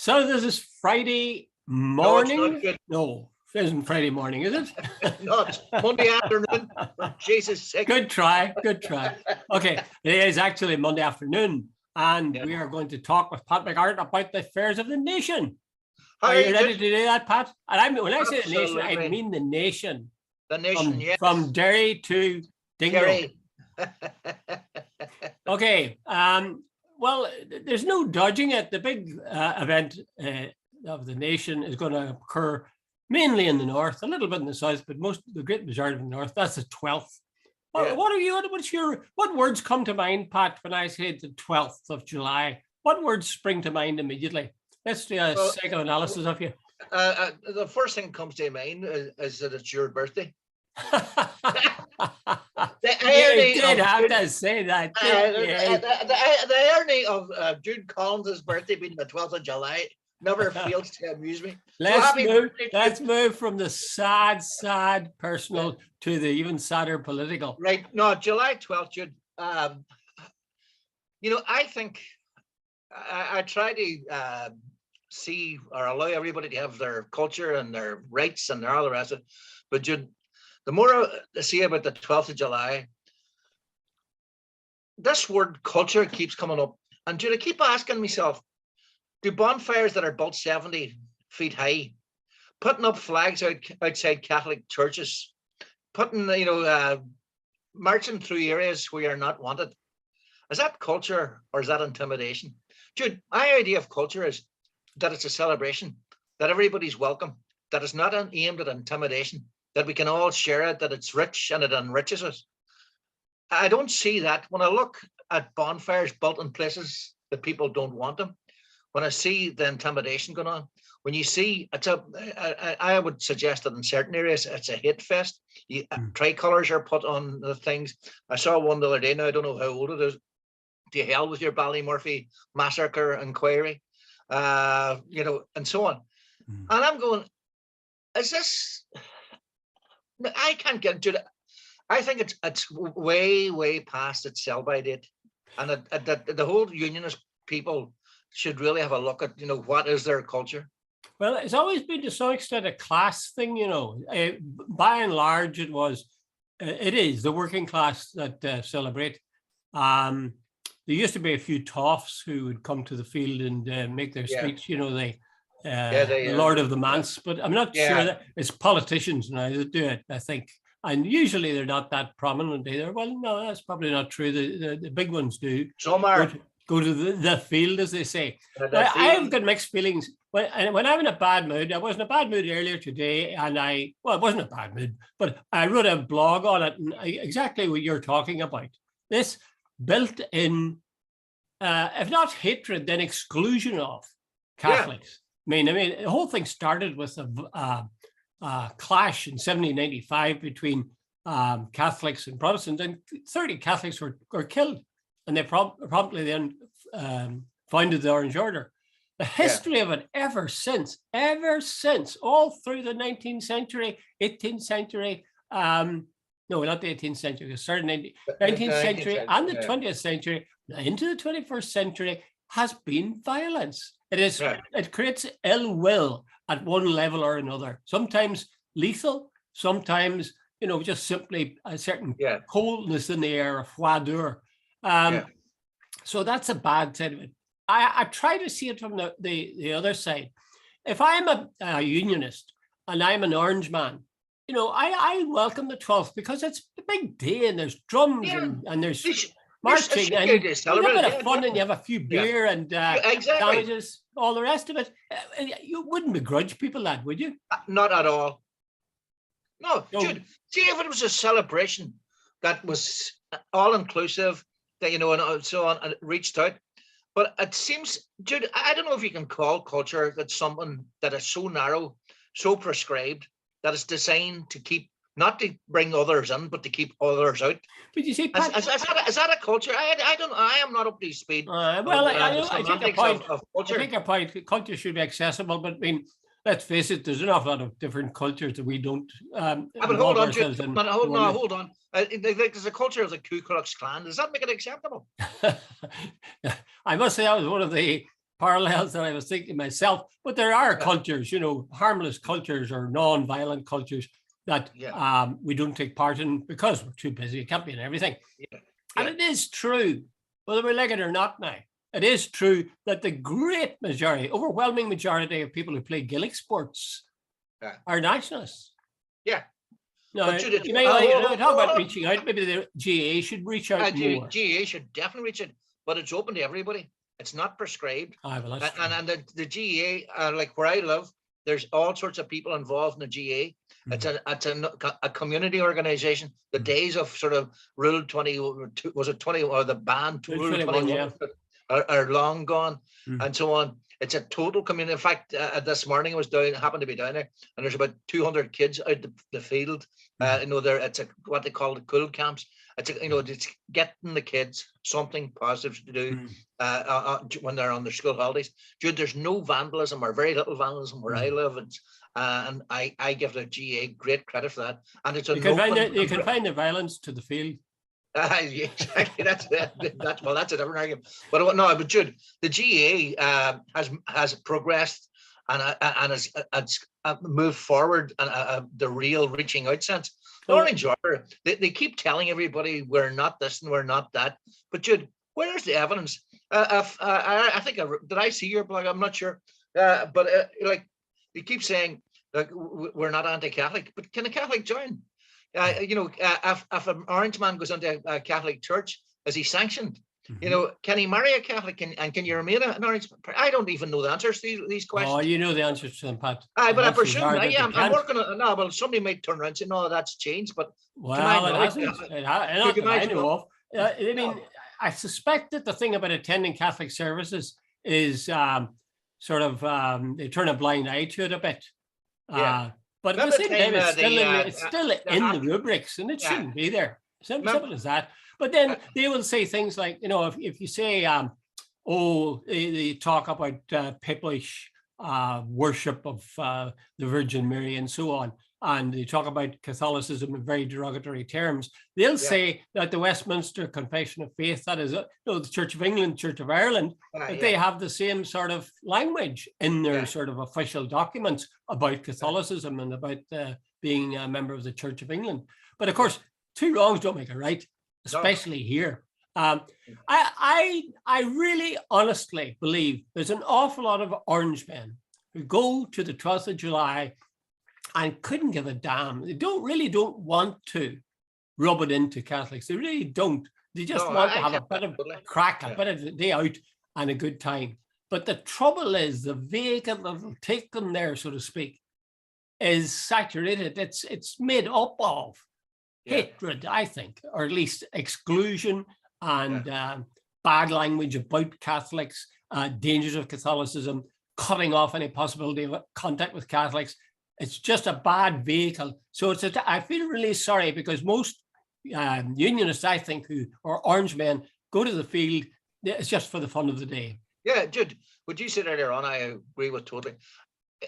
So this is Friday No, it's not morning. good. No, it isn't Friday morning, is it? No, it's Monday afternoon. For Jesus' sake. Good try. Good try. Okay, it is actually Monday afternoon, and Yeah. we are going to talk with Pat McGarrett about the affairs of the nation. How Are are you you ready doing? to do that, Pat? And when I say the nation, I Absolutely. mean the nation. The nation, yes. From Derry to Dingle. Kerry. Okay. Well, there's no dodging it. The big event of the nation is going to occur mainly in the north, a little bit in the south, but the great majority of the north. That's the 12th. Yeah. What words come to mind, Pat, when I say the 12th of July? What words spring to mind immediately? Let's do a psychoanalysis of you. The first thing that comes to mind is that it's your birthday. You did have to say that. The irony of Jude Collins' birthday being the 12th of July never fails to amuse me. Let's move from the sad personal to the even sadder political. Right. No, July 12th, Jude. I think I try to see or allow everybody to have their culture and their rights and all the rest of it. But Jude, the more I see about the 12th of July, this word culture keeps coming up. And Jude, I keep asking myself, do bonfires that are built 70 feet high, putting up flags outside Catholic churches, marching through areas where you're not wanted, is that culture or is that intimidation? Jude, my idea of culture is that it's a celebration, that everybody's welcome, that it's not aimed at intimidation, that we can all share it, that it's rich and it enriches us. I don't see that when I look at bonfires built in places that people don't want them. When I see the intimidation going on, when you see I would suggest that in certain areas it's a hate fest. Tricolors are put on the things. I saw one the other day. Now I don't know how old it is. To hell with your Ballymurphy massacre inquiry, and so on. And I'm going, is this? I can't get into it. I think it's way past its sell-by date, and the whole unionist people should really have a look at what is their culture. Well, it's always been to some extent a class thing, by and large it is the working class that celebrate. There used to be a few toffs who would come to the field and make their speech, the Lord of the Manse, but I'm not sure that it's politicians now that do it, I think. And usually they're not that prominent either. Well, no, that's probably not true. The big ones do. Some are. Go to the field, as they say. I've got mixed feelings. When I'm in a bad mood, I was in a bad mood earlier today, and it wasn't a bad mood, but I wrote a blog on it, and exactly what you're talking about. This built-in, if not hatred, then exclusion of Catholics. Yeah. I mean, the whole thing started with a clash in 1795 between Catholics and Protestants, and 30 Catholics were killed. And they promptly then founded the Orange Order. The history of it ever since, all through the 19th century, 18th century, no, not the 18th century, it started in the 19th century and the 20th century, into the 21st century, has been violence. It creates ill will at one level or another, sometimes lethal, sometimes, just simply a certain coldness in the air, a froideur. So that's a bad side of it. I try to see it from the other side. If I'm a unionist and I'm an orange man, I welcome the 12th because it's a big day and there's drums and there's marching and you have a bit of fun and you have a few beer and sandwiches, all the rest of it. You wouldn't begrudge people that, would you? Not at all. No, Jude, see if it was a celebration that was all-inclusive, that and so on, and it reached out. But it seems, Jude, I don't know if you can call culture that something that is so narrow, so prescribed, that is designed to keep, not to bring others in, but to keep others out. But you see, Pat, is that a culture? I am not up to speed. I take a point. I think a point. Culture should be accessible, but I mean, let's face it, there's an awful lot of different cultures that we don't. But hold on, Jude, hold on. There's a culture of the Ku Klux Klan. Does that make it acceptable? I must say, I was one of the parallels that I was thinking myself, but there are cultures, harmless cultures or non-violent cultures that we don't take part in because we're too busy. It can't be in everything. And it is true, whether we like it or not now, it is true that the great majority, overwhelming majority of people who play Gaelic sports are nationalists. Yeah. No, talk about reaching out. Maybe the GAA should reach out more. GAA should definitely reach out, but it's open to everybody. It's not prescribed. And the GAA, like where I live, there's all sorts of people involved in the GAA. It's a community organization. The days of sort of Rule 20, was it 20, or the ban to Rule 21 are long gone, and so on. It's a total community. In fact, this morning I was happened to be down there, and there's about 200 kids out the field. It's what they call the cool camps. It's it's getting the kids something positive to do when they're on their school holidays. Jude, there's no vandalism or very little vandalism where I live, and I give the GA great credit for that. And it's you can find the violence to the field. Exactly. That's a different argument. But Jude, the GA has progressed and has moved forward and the real reaching out sense. Orange Order, they keep telling everybody we're not this and we're not that. But Jude, where's the evidence? I think did I see your blog? I'm not sure. But you keep saying like we're not anti-Catholic, but can a Catholic join? If an orange man goes into a Catholic church, is he sanctioned? Can he marry a Catholic? And can you remain an orange? I don't even know the answers to these questions. Oh, you know the answers to them, Pat. But I presume, I'm working on it now. Well, somebody might turn around and say, no, that's changed. But it hasn't. I know of. I mean, I suspect that the thing about attending Catholic services is they turn a blind eye to it a bit. But at the same time, it's still in the rubrics, and it shouldn't be there. Simple as that. But then they will say things like, if you say, they talk about papalish worship of the Virgin Mary and so on, and they talk about Catholicism in very derogatory terms, they'll say that the Westminster Confession of Faith, that is, the Church of England, Church of Ireland, that they have the same sort of language in their sort of official documents about Catholicism and about being a member of the Church of England. But of course, two wrongs don't make a right, especially here. I really honestly believe there's an awful lot of orange men who go to the 12th of July and couldn't give a damn. They don't want to rub it into Catholics. They really don't. They just want to have a bit of crack, a bit of a day out and a good time. But the trouble is the vehicle that will take them there, so to speak, is saturated. It's made up of hatred, I think, or at least exclusion and bad language about Catholics, dangers of Catholicism, cutting off any possibility of contact with Catholics. It's just a bad vehicle. So I feel really sorry because most unionists, I think, who are orange men, go to the field. It's just for the fun of the day. Yeah, Jude, what you said earlier on, I agree with totally.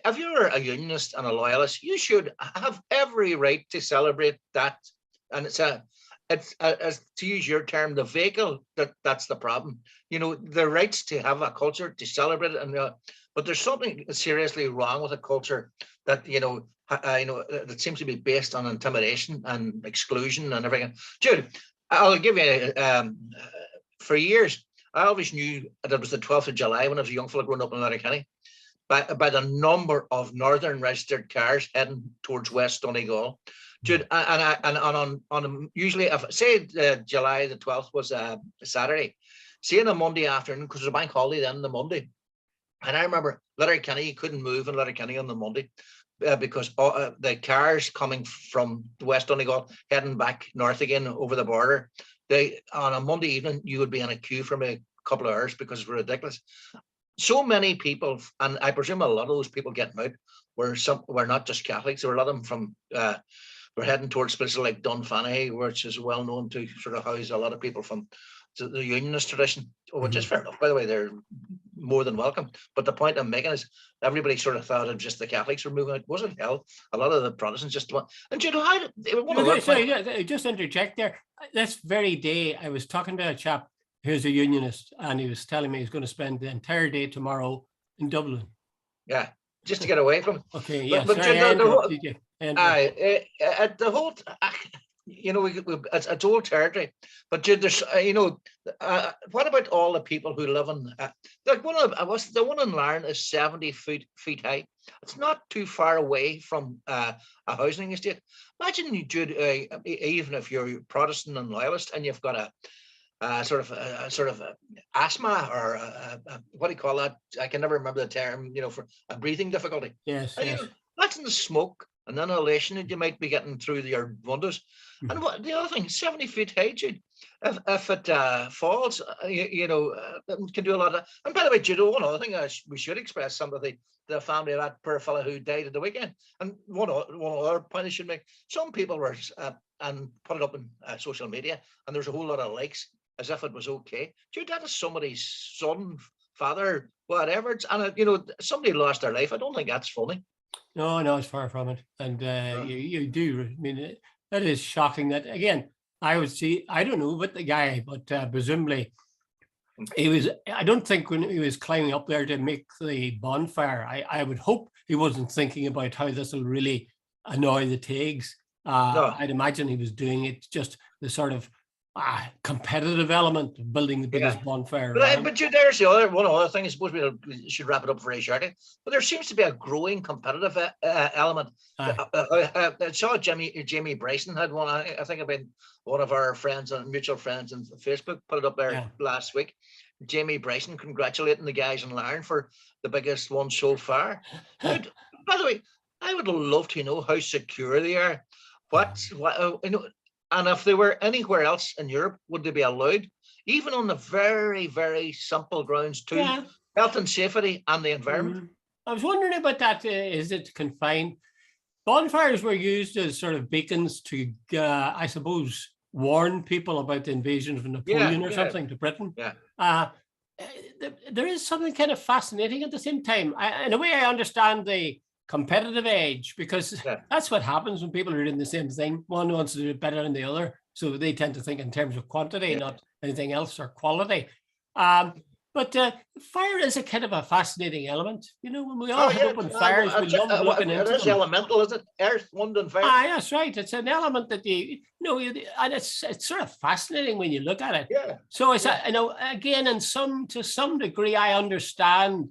If you're a unionist and a loyalist, you should have every right to celebrate that. And it's as to use your term, the vehicle that's the problem. The rights to have a culture, to celebrate it, but there's something seriously wrong with a culture that that seems to be based on intimidation and exclusion and everything. Jude, I'll give you for years. I always knew that it was the 12th of July when I was a young fellow growing up in Letterkenny by the number of northern registered cars heading towards West Donegal. Jude, and on usually, if say July the 12th was a Saturday, see on a Monday afternoon, because there's a bank holiday then on the Monday, and I remember Letterkenny, you couldn't move in Letterkenny on the Monday because the cars coming from West Donegal heading back north again over the border, on a Monday evening you would be in a queue for a couple of hours because it was ridiculous. So many people, and I presume a lot of those people getting out were not just Catholics. There were a lot of them from we're heading towards places like Dunfanaghy, which is well known to sort of house a lot of people from the unionist tradition, which is fair enough. By the way, they're more than welcome. But the point I'm making is everybody sort of thought of just the Catholics were moving out. Wasn't hell. A lot of the Protestants just want. And you know, sorry, just interject there. This very day, I was talking to a chap here's a unionist, and he was telling me he's going to spend the entire day tomorrow in Dublin. Yeah, just to get away from it. Okay, yes. But Sorry, the whole, you know, it's old territory. But Jude, there's, you know, what about all the people who live in, like the one in Larne is 70 feet high. It's not too far away from a housing estate. Imagine you, Jude, even if you're Protestant and loyalist, and you've got a sort of asthma, or what do you call that? I can never remember the term. You know, for a breathing difficulty. Yes. And Yes. imagine the smoke and the inhalation that you might be getting through your windows. Mm-hmm. And what the other thing, 70 feet high, Jude. If it falls, you know, it can do a lot of. And by the way, Jude, one other thing, we should express sympathy to the family of that poor fellow who died at the weekend. And one other point I should make: some people were and put it up in social media, and there's a whole lot of likes, as if it was okay. Dude, that is somebody's son, father, whatever. And you know, somebody lost their life. I don't think that's funny. No, it's far from it. And you do. I mean, that is shocking. That again, I would see. I don't know about the guy, but presumably he was. I don't think when he was climbing up there to make the bonfire, I would hope he wasn't thinking about how this will really annoy the Teagues. No. I'd imagine he was doing it just the sort of competitive element of building the biggest bonfire. But there's the other thing. I suppose we should wrap it up very shortly. But there seems to be a growing competitive element. I saw Jamie Bryson had one. I think I've been one of our friends and mutual friends on Facebook put it up there last week. Jamie Bryson congratulating the guys in Larne for the biggest one so far. By the way, I would love to know how secure they are. What you know. And if they were anywhere else in Europe, would they be allowed, even on the very, very simple grounds too, health and safety and the environment? I was wondering about that. Is it confined? Bonfires were used as sort of beacons to, I suppose, warn people about the invasion of Napoleon or something to Britain. There is something kind of fascinating at the same time. In a way, I understand the competitive edge, because that's what happens when people are doing the same thing. One wants to do it better than the other, so they tend to think in terms of quantity, not anything else, or quality. But fire is a kind of a fascinating element. You know, when we all hit open fires, we love looking into them. It is elemental, isn't it? Earth, wind, and fire. That's right. It's an element that and it's sort of fascinating when you look at it. Yeah. So it's again, to some degree, I understand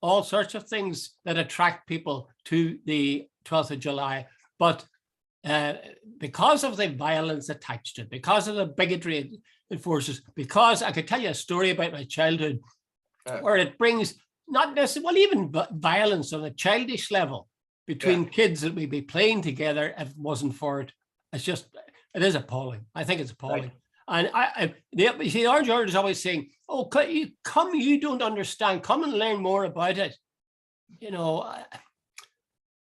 all sorts of things that attract people to the 12th of July. But because of the violence attached to it, because of the bigotry it forces, because I could tell you a story about my childhood where it brings not necessarily, even violence on a childish level between kids that would be playing together if it wasn't for it. It is appalling. I think it's appalling. Right. And you see, our George is always saying, "Oh, you don't understand. Come and learn more about it." You know,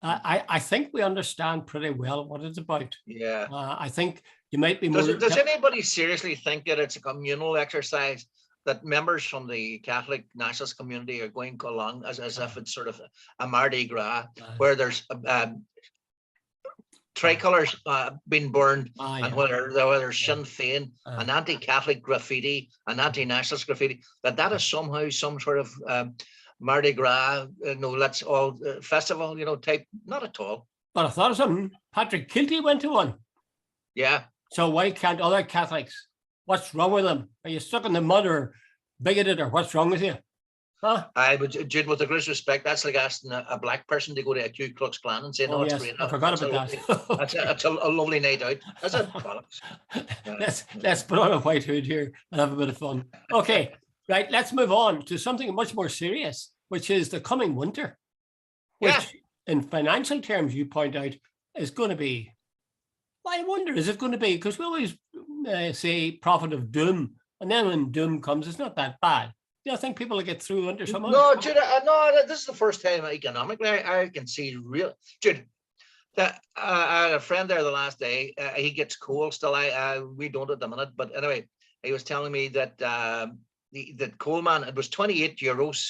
I think we understand pretty well what it's about. Yeah. I think you might be more. Does anybody seriously think that it's a communal exercise, that members from the Catholic nationalist community are going along as if it's sort of a Mardi Gras, where there's tricolours being burned, and whether there's Sinn Féin, an anti-Catholic graffiti, an anti-nationalist graffiti, that is somehow some sort of Mardi Gras, let's all festival, type? Not at all. But I thought of something. Patrick Kilty went to one. Yeah. So why can't other Catholics? What's wrong with them? Are you stuck in the mud or bigoted, or what's wrong with you? Huh? But Jude, with the greatest respect, that's like asking a black person to go to a Ku Klux Klan and say, "No, it's great." I forgot about that. That's a lovely night out. That's it. Let's put on a white hood here and have a bit of fun. Okay, right. Let's move on to something much more serious, which is the coming winter, which, in financial terms, you point out, is going to be. Well, I wonder, is it going to be? Because we always say prophet of doom, and then when doom comes, it's not that bad. I think people will get through under somehow. No, Jude, no, this is the first time economically I can see real. Jude, I had a friend there the last day. He gets coal still. We don't at the minute, but anyway, he was telling me that the coal man, it was 28 euros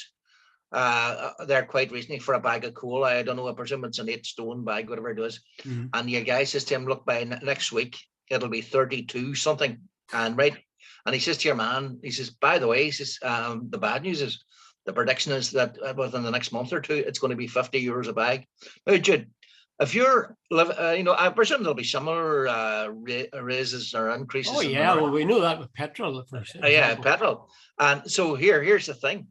there quite recently for a bag of coal. I don't know, I presume it's an 8 stone bag, whatever it is. And the guy says to him, "Look, by next week it'll be 32 something." And right. And he says to your man, he says, by the way, he says, the bad news is the prediction is that within the next month or two, it's going to be 50 euros a bag. Now, Jude, if you're, I presume there'll be similar raises or increases. Oh, yeah. Well, we know that with petrol. Yeah, petrol. And so here's the thing.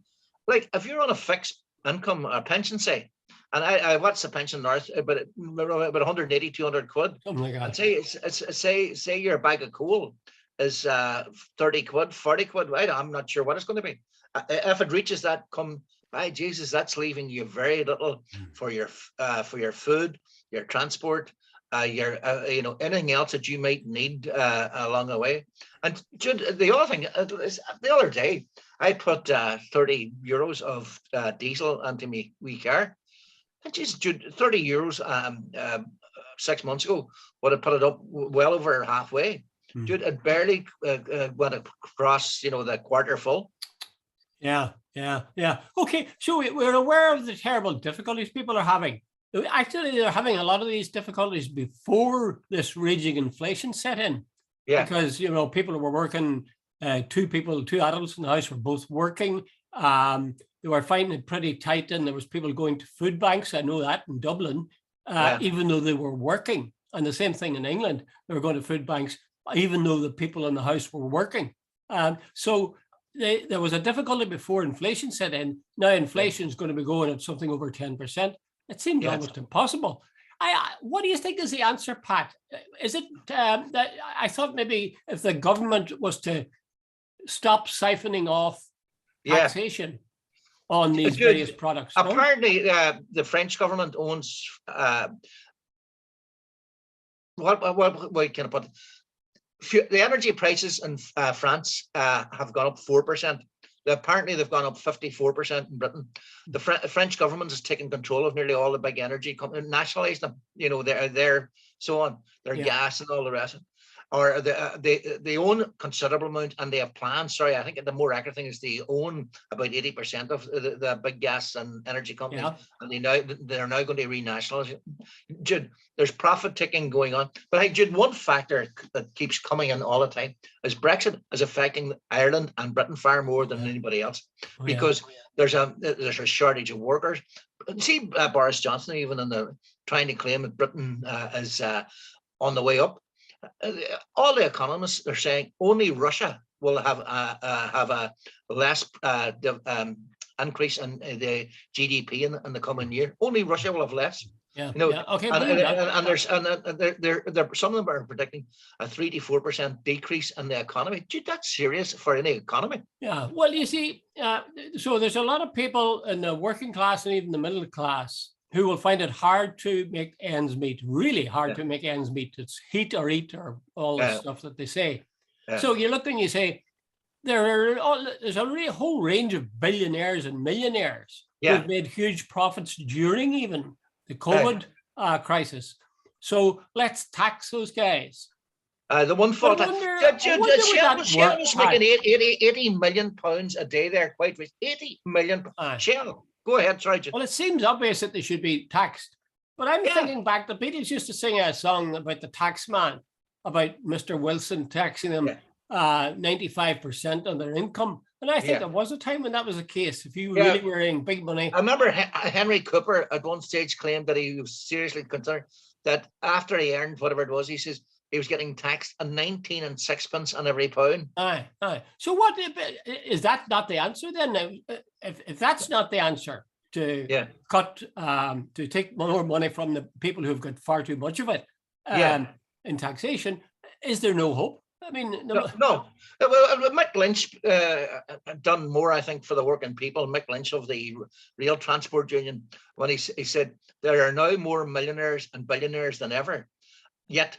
Like, if you're on a fixed income or pension, say, and I what's the pension now? About 180, 200 quid. Something like that. And say your bag of coal is 30 quid, 40 quid, right? I'm not sure what it's going to be. If it reaches that, by Jesus, that's leaving you very little for your food, your transport, anything else that you might need along the way. And Jude, the other thing is, the other day I put 30 euros of diesel into my wee car. And just Jude, 30 euros 6 months ago would have put it up well over halfway. Dude, it barely went across, the quarter full. Yeah. Okay, so we're aware of the terrible difficulties people are having. Actually, they're having a lot of these difficulties before this raging inflation set in. Yeah. Because, people were working, two adults in the house were both working. They were finding it pretty tight, and there was people going to food banks. I know that in Dublin, even though they were working. And the same thing in England, they were going to food banks, even though the people in the house were working. So there was a difficulty before inflation set in. Now inflation is going to be going at something over 10%. It seems almost impossible. What do you think is the answer, Pat? Is it that I thought maybe if the government was to stop siphoning off taxation on these various products? Apparently, the French government owns what can I put? The energy prices in France have gone up 4%. Apparently, they've gone up 54% in Britain. The French government has taken control of nearly all the big energy companies, nationalised them. They're so on, their gas and all the rest. Or they own a considerable amount, and they have plans. Sorry, I think the more accurate thing is they own about 80% of the big gas and energy companies, and they're now going to renationalize it. Jude, there's profit taking going on. But hey, Jude, one factor that keeps coming in all the time is Brexit is affecting Ireland and Britain far more than anybody else, because there's a shortage of workers. See, Boris Johnson even trying to claim that Britain is on the way up. All the economists are saying only Russia will have a less increase in the GDP in the coming year. Only Russia will have less. Okay. And some of them are predicting a 3 to 4% decrease in the economy. Dude, that's serious for any economy. Yeah. Well, you see, so there's a lot of people in the working class and even the middle class who will find it hard to make ends meet, really hard to make ends meet. It's heat or eat or all the stuff that they say. So you look and you say, there's a really whole range of billionaires and millionaires who've made huge profits during even the COVID crisis. So let's tax those guys. The one fault, Shell was making 80 million pounds a day there, quite rich. 80 million. Shell. Go ahead, sorry. Well, it seems obvious that they should be taxed. But I'm thinking back, the Beatles used to sing a song about the tax man, about Mr. Wilson taxing them 95% on their income. And I think there was a time when that was the case. If you really were earning big money. I remember Henry Cooper at one stage claimed that he was seriously concerned that after he earned whatever it was, he says he was getting taxed a 19 and sixpence on every pound. Aye. So what is that not the answer then? If that's not the answer to cut, to take more money from the people who've got far too much of it in taxation, is there no hope? I mean, no. Well, Mick Lynch done more, I think, for the working people. Mick Lynch of the Rail Transport Union, when he said there are now more millionaires and billionaires than ever, yet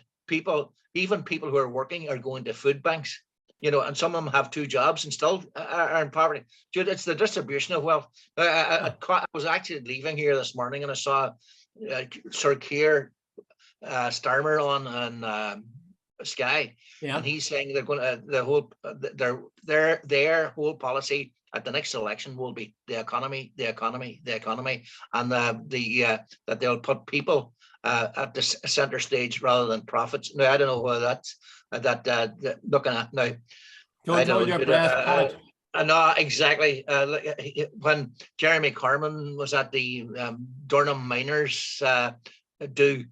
even people who are working are going to food banks, and some of them have two jobs and still are in poverty. Dude, it's the distribution of wealth. I was actually leaving here this morning and I saw Sir Keir Starmer on Sky, and he's saying they're going to their whole policy at the next election will be the economy, and that they'll put people at the center stage rather than profits. Now I don't know whether that's looking at now. Don't hold your breath, Pat. No, exactly. When Jeremy Carman was at the Durham Miners do,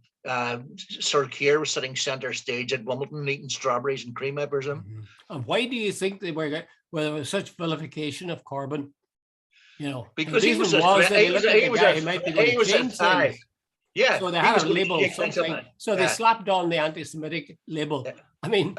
Sir Keir was sitting centre stage at Wimbledon eating strawberries and cream, I presume. Mm-hmm. And why do you think there was such vilification of Corbyn? You know, because the reason was that he looked like a guy who might be going to change things. Yeah. So they had a label of something. So they slapped on the anti-Semitic label. Yeah. I mean,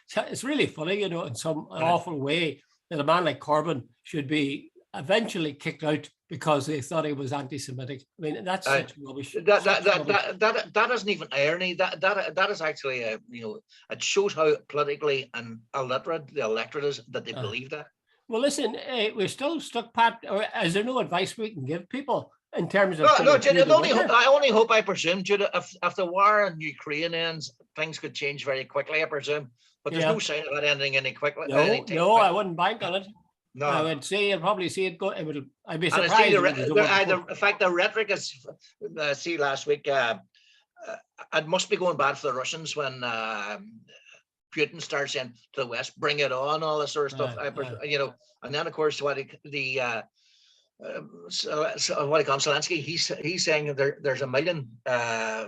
it's really funny, you know, in some awful way that a man like Corbyn should be eventually kicked out because they thought he was anti-Semitic. I mean, that's such rubbish. That isn't even irony. That is actually it shows how politically and illiterate the electorate is that they believe that. Well, listen, we're still stuck, Pat. Or is there no advice we can give people in terms of? No, Jude, I only hope, I presume, Jude, if the war in Ukraine ends, things could change very quickly, I presume. But there's no sign of it ending any quickly. No, I wouldn't bank on it. No, I would say you'll probably see it go. I'd be surprised. In fact, the rhetoric is. See, last week, it must be going bad for the Russians when Putin starts saying to the West, "Bring it on," all this sort of stuff. You know, and then of course what do you call Zelensky? He's saying there's 1 million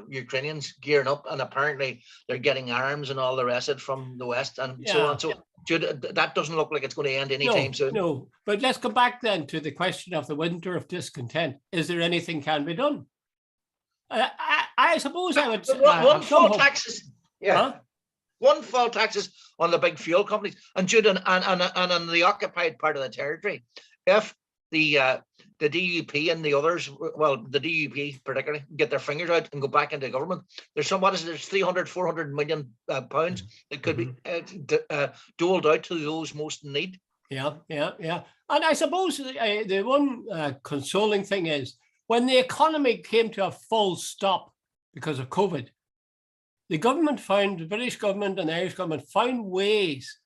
Ukrainians gearing up, and apparently they're getting arms and all the rest of it from the West, and so on. So that doesn't look like it's going to end anytime soon. No, but let's go back then to the question of the winter of discontent. Is there anything can be done? I suppose I would. One full taxes. Yeah. Huh? One full taxes on the big fuel companies, and on the occupied part of the territory. If the DUP and the others, well, the DUP particularly, get their fingers out and go back into government, there's 300-400 million pounds that could be doled out to those most in need. Yeah. And I suppose the one consoling thing is when the economy came to a full stop because of COVID, the British government and the Irish government found ways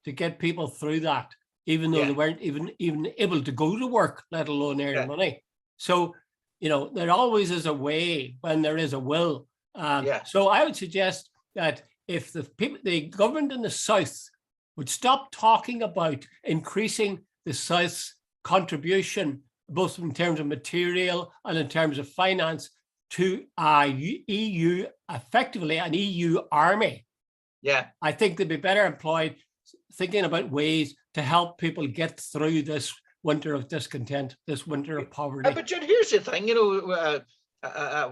to get people through that, even though they weren't even able to go to work, let alone earn money. So, you know, there always is a way when there is a will. So I would suggest that if the government in the South would stop talking about increasing the South's contribution, both in terms of material and in terms of finance, to EU, effectively an EU army. Yeah, I think they'd be better employed thinking about ways to help people get through this winter of discontent, this winter of poverty. But Jude, here's the thing, you know,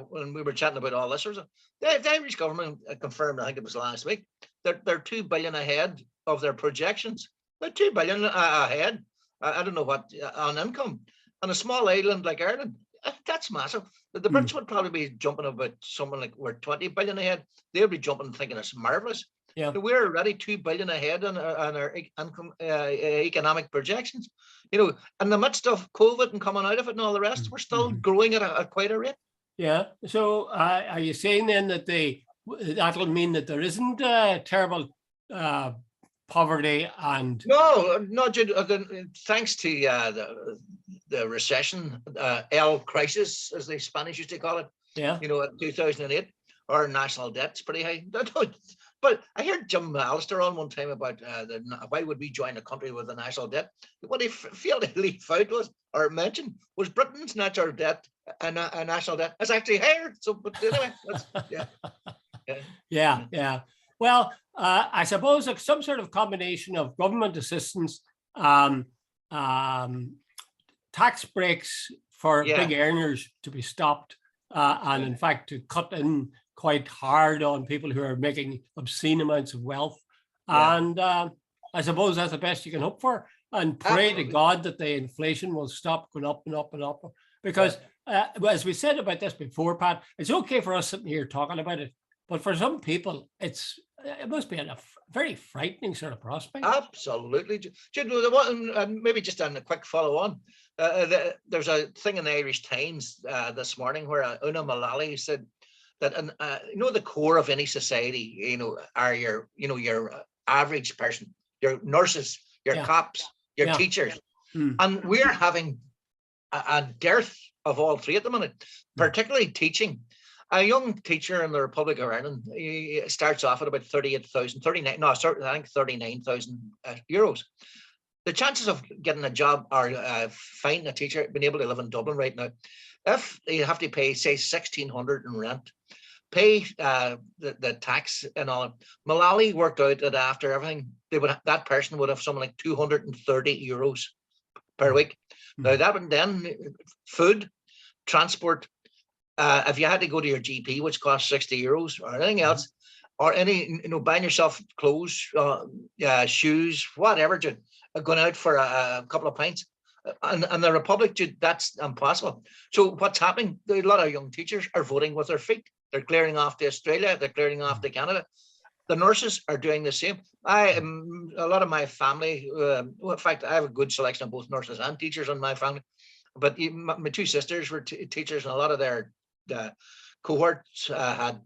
when we were chatting about all this, the Irish government confirmed, I think it was last week, they're 2 billion ahead of their projections. They're 2 billion ahead. I don't know what on income. On a small island like Ireland, that's massive. The Brits would probably be jumping about something like we're 20 billion ahead. They'll be jumping thinking it's marvelous. Yeah, so we're already 2 billion ahead on our income, economic projections. You know, in the midst of COVID and coming out of it and all the rest, we're still growing at quite a rate. Yeah. So are you saying then that that'll mean that there isn't terrible poverty and no, Jude, thanks to the recession, el crisis, as the Spanish used to call it. Yeah. You know, in 2008, our national debt's pretty high. But I heard Jim Alistair on one time about why would we join a country with a national debt? What he failed to leave out or mention was Britain's national debt and a national debt is actually higher. So, but anyway, yeah. Well, I suppose some sort of combination of government assistance, tax breaks for big earners to be stopped, and in fact to cut in quite hard on people who are making obscene amounts of wealth. And I suppose that's the best you can hope for, and pray to God that the inflation will stop going up and up and up. Because as we said about this before, Pat, it's okay for us sitting here talking about it, but for some people, it must be a very frightening sort of prospect. Absolutely. Maybe just on a quick follow on. There's a thing in the Irish Times this morning where Una Mullally said that the core of any society, are your average person, your nurses, your cops, your teachers, and we're having a dearth of all three at the minute, particularly teaching. a young teacher in the Republic of Ireland, he starts off at about 38,000, 39, no, sorry, I think 39,000 euros. The chances of getting a job or finding a teacher, being able to live in Dublin right now, if you have to pay, say, 1,600 in rent, pay the tax and all. Mullally worked out that after everything, that person would have something like 230 euros per week. Now that would then food, transport. If you had to go to your GP, which costs 60 euros, or anything else, or any, buying yourself clothes, shoes, whatever, going out for a couple of pints. And the Republic, that's impossible. So what's happening? A lot of young teachers are voting with their feet. They're clearing off to Australia. They're clearing off to Canada. The nurses are doing the same. A lot of my family, in fact, I have a good selection of both nurses and teachers in my family. But my two sisters were teachers, and a lot of their cohorts had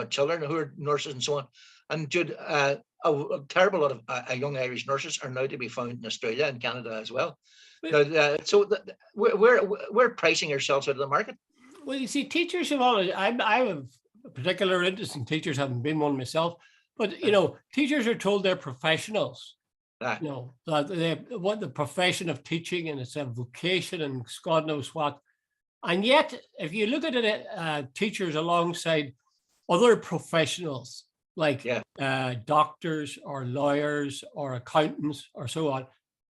children who were nurses and so on. And a terrible lot of young Irish nurses are now to be found in Australia and Canada as well. So we're pricing ourselves out of the market. Well, you see, teachers have always, I have a particular interest in teachers, having been one myself, but, teachers are told they're professionals. That what the profession of teaching, and it's a vocation and God knows what. And yet, if you look at it, teachers alongside other professionals, like doctors or lawyers or accountants or so on,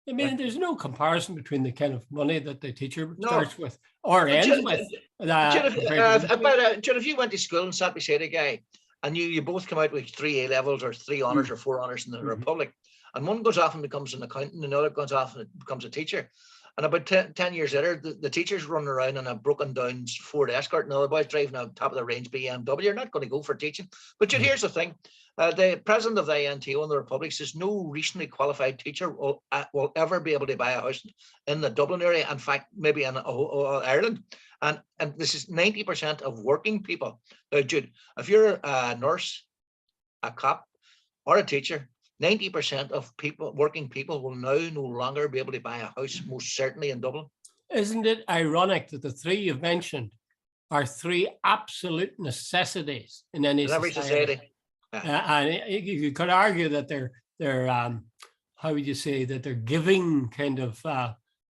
I mean, there's no comparison between the kind of money that the teacher starts with or ends with. If you went to school and sat beside a guy, and you both come out with 3 A levels or 3 honours or 4 honours in the Republic, and one goes off and becomes an accountant, and another goes off and becomes a teacher, and about 10 years later, the teacher's running around in a broken down Ford Escort, and the other boy's driving a top of the range BMW. You're not going to go for teaching. But here's the thing. The president of the INTO in the Republic says no recently qualified teacher will ever be able to buy a house in the Dublin area. In fact, maybe in Ireland. And this is 90% of working people. Now, Jude, if you're a nurse, a cop, or a teacher, 90% of working people will now no longer be able to buy a house, most certainly in Dublin. Isn't it ironic that the three you've mentioned are 3 absolute necessities in every society? And you could argue that they're how would you say, that they're giving kind of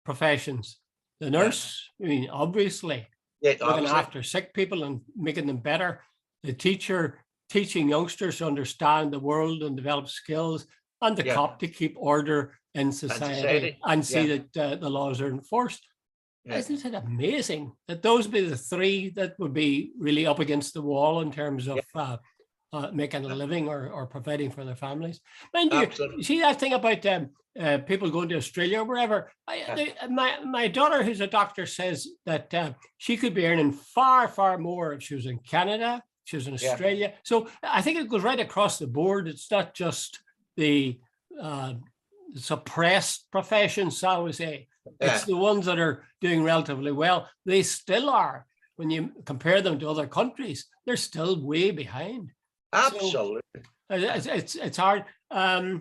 professions. The nurse, I mean, obviously, looking after sick people and making them better. The teacher, teaching youngsters to understand the world and develop skills, and the cop to keep order in society and see that the laws are enforced. Isn't it amazing that those be the 3 that would be really up against the wall in terms of making a living or providing for their families? Mind you see that thing about people going to Australia or wherever. My daughter, who's a doctor, says that she could be earning far, far more if she was in Canada, she was in Australia. So I think it goes right across the board. It's not just the suppressed professions, I would say. It's the ones that are doing relatively well. They still are. When you compare them to other countries, they're still way behind. Absolutely. So it's hard. I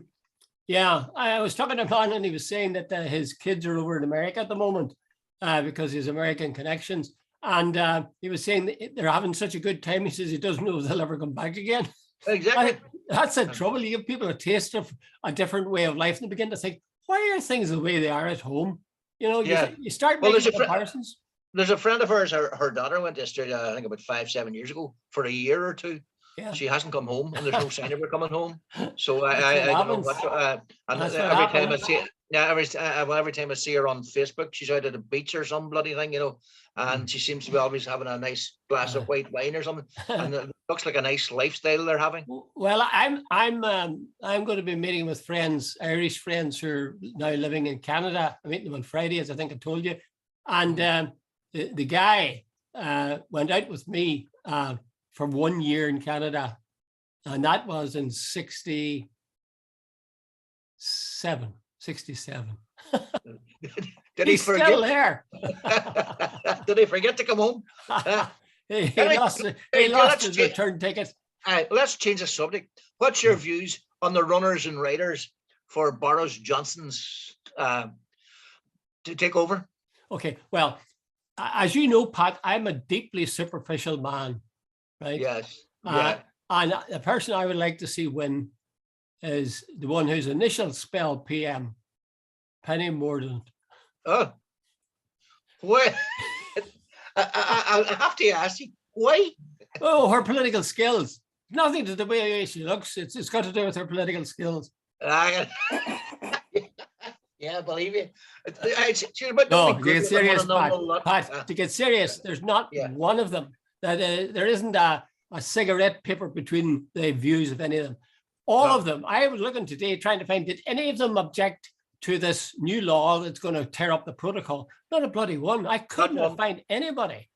was talking to him and he was saying that his kids are over in America at the moment because he's American connections. And he was saying they're having such a good time. He says he doesn't know if they'll ever come back again. Exactly. That's the trouble. You give people a taste of a different way of life and they begin to think, why are things the way they are at home? You start making comparisons. There's a friend of hers, her daughter went to Australia, I think about 5-7 years ago for a year or 2. Yeah. She hasn't come home, and there's no sign of her coming home. So I don't know what. And every time I see, every time I see her on Facebook, she's out at the beach or some bloody thing, and she seems to be always having a nice glass of white wine or something, and it looks like a nice lifestyle they're having. Well, I'm going to be meeting with friends, Irish friends who are now living in Canada. I'm meeting them on Friday, as I think I told you, and the guy went out with me for 1 year in Canada, and that was in 67. Did he forget? Still there. Did he forget to come home? He lost his return ticket. Let's change the subject. What's your views on the runners and riders for Boris Johnson's to take over? Okay, well, as you know, Pat, I'm a deeply superficial man. right? Yes. Yeah. And the person I would like to see win is the one whose initial spell PM, Penny Mordaunt. Oh, well, I have to ask you, why? Oh, her political skills. Nothing to do with the way she looks. It's got to do with her political skills. Yeah, believe you. No, to get serious, Pat, to get serious, there's not one of them that there isn't a cigarette paper between the views of any of them. All of them. I was looking today trying to find, did any of them object to this new law that's going to tear up the protocol? Not a bloody one. I couldn't find anybody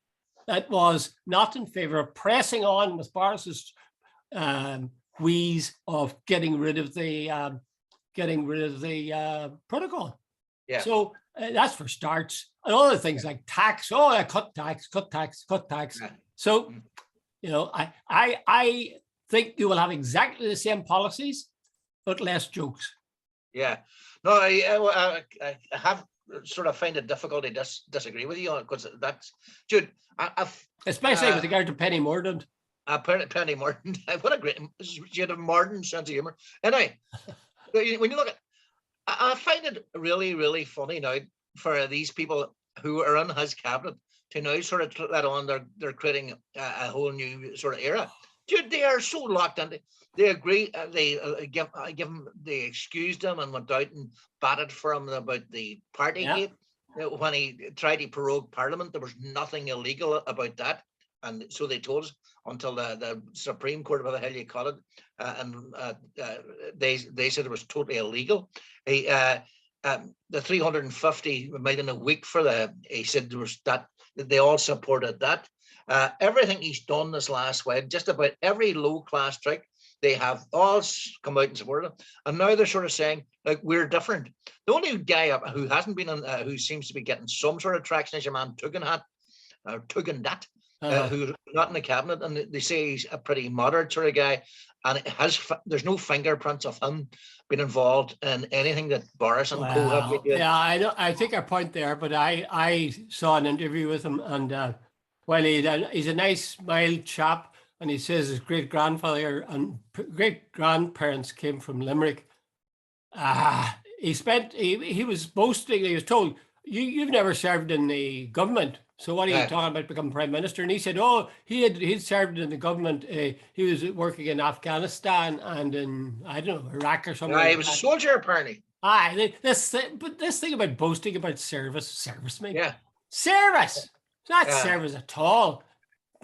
that was not in favor of pressing on with Boris's wheeze of getting rid of the protocol. Yeah. So that's for starts. And other things like tax. Oh, I cut tax. Yeah. So, you know, I think you will have exactly the same policies, but less jokes. Yeah. No, I have sort of find it difficult to disagree with you on it, because that's, Jude, especially with regard to Penny Mordaunt. Penny Mordaunt, what a great, she had a modern sense of humor. Anyway, when you look at, I find it really, really funny now for these people who are in his cabinet to now sort of let on they're creating a whole new sort of era. Dude, they are so locked into. They agree. They they excused him and went out and batted for him about the party gate. When he tried to prorogue Parliament, there was nothing illegal about that, and so they told us until the Supreme Court, whatever the hell you call it, and they said it was totally illegal. The 350 million a week for he said there was that they all supported that. Everything he's done this last week, just about every low class trick, they have all come out and supported him. And now they're sort of saying, like, we're different. The only guy who hasn't been on, who seems to be getting some sort of traction is your man Tugendhat, who's not in the cabinet, and they say he's a pretty moderate sort of guy, and there's no fingerprints of him being involved in anything that Boris and co have been doing. Yeah, I take your point there, but I saw an interview with him, and well, he's a nice, mild chap, and he says his great grandfather and great grandparents came from Limerick. He was boasting. He was told, "You've never served in the government, so what are you talking about becoming prime minister?" And he said, "Oh, he'd served in the government. He was working in Afghanistan and in, I don't know, Iraq or something." He was a soldier, apparently. This thing about boasting about service, mate. Yeah, service. It's not service at all.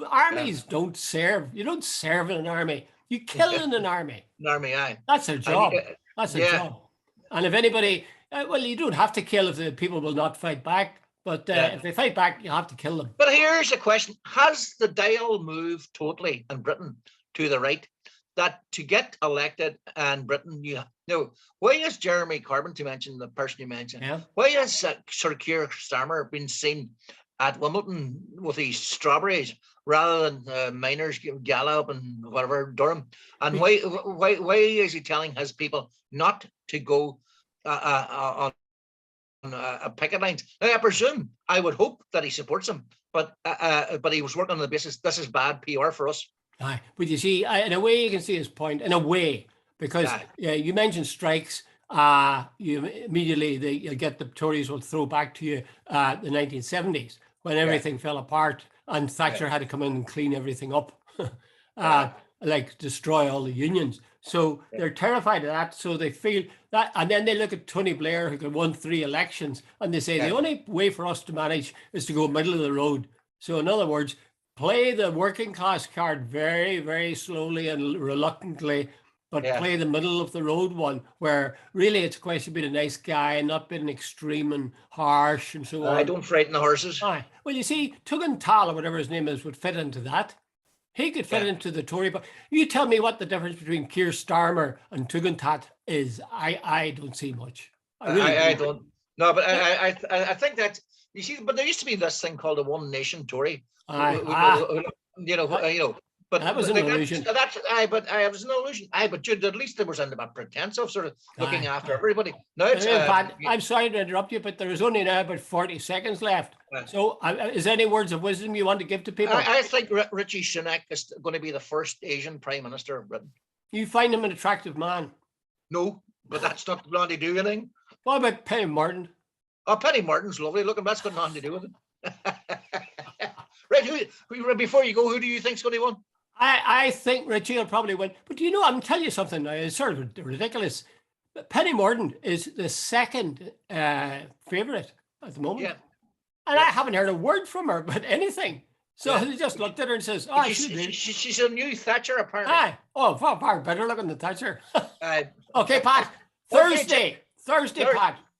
Armies don't serve. You don't serve in an army. You kill in an army. An army, aye. That's their job. That's their job. And if anybody, well, you don't have to kill if the people will not fight back. But if they fight back, you have to kill them. But here's a question. Has the dial moved totally in Britain to the right? That to get elected in Britain, why is Jeremy Corbyn, to mention the person you mentioned, why has Sir Keir Starmer been seen at Wimbledon with these strawberries rather than miners gala and whatever Durham? And why is he telling his people not to go on picket lines? Now, I presume, I would hope that he supports them, but he was working on the basis this is bad PR for us. Aye, but you see, in a way, you can see his point. In a way, because you mentioned strikes. You immediately you get the Tories will throw back to you the 1970s when everything fell apart and Thatcher had to come in and clean everything up, like destroy all the unions. So they're terrified of that. So they feel that, and then they look at Tony Blair, who won 3 elections, and they say the only way for us to manage is to go middle of the road. So in other words, play the working class card very, very slowly and reluctantly, but play the middle of the road one, where really it's a question of being a nice guy and not being extreme and harsh and so on. I don't frighten the horses. Well, you see, Tugendhat, or whatever his name is, would fit into that. He could fit into the Tory. But you tell me what the difference between Keir Starmer and Tugendhat is. I don't see much. I don't. No, but I think that, you see, but there used to be this thing called the One Nation Tory. But that was an illusion. But it was an illusion. But Jude, at least there was a pretense of sort of looking after everybody. Now it's Pat, I'm sorry to interrupt you, but there is only now about 40 seconds left. So, is there any words of wisdom you want to give to people? I think Richie Sunak is going to be the first Asian Prime Minister of Britain. You find him an attractive man? No, but that's not going to do anything. What about Penny Martin? Oh, Penny Martin's lovely. Look, that's got nothing to do with it. Right, before you go, who do you think's going to win? I think Richie will probably win. But you know, I'm telling you something now. It's sort of ridiculous. Penny Martin is the second favourite at the moment. Yeah. And I haven't heard a word from her about anything. So he just looked at her and says, "Oh, she's a new Thatcher, apparently." Aye. Oh, far better looking than Thatcher. Okay, Pat. Thursday, Pat.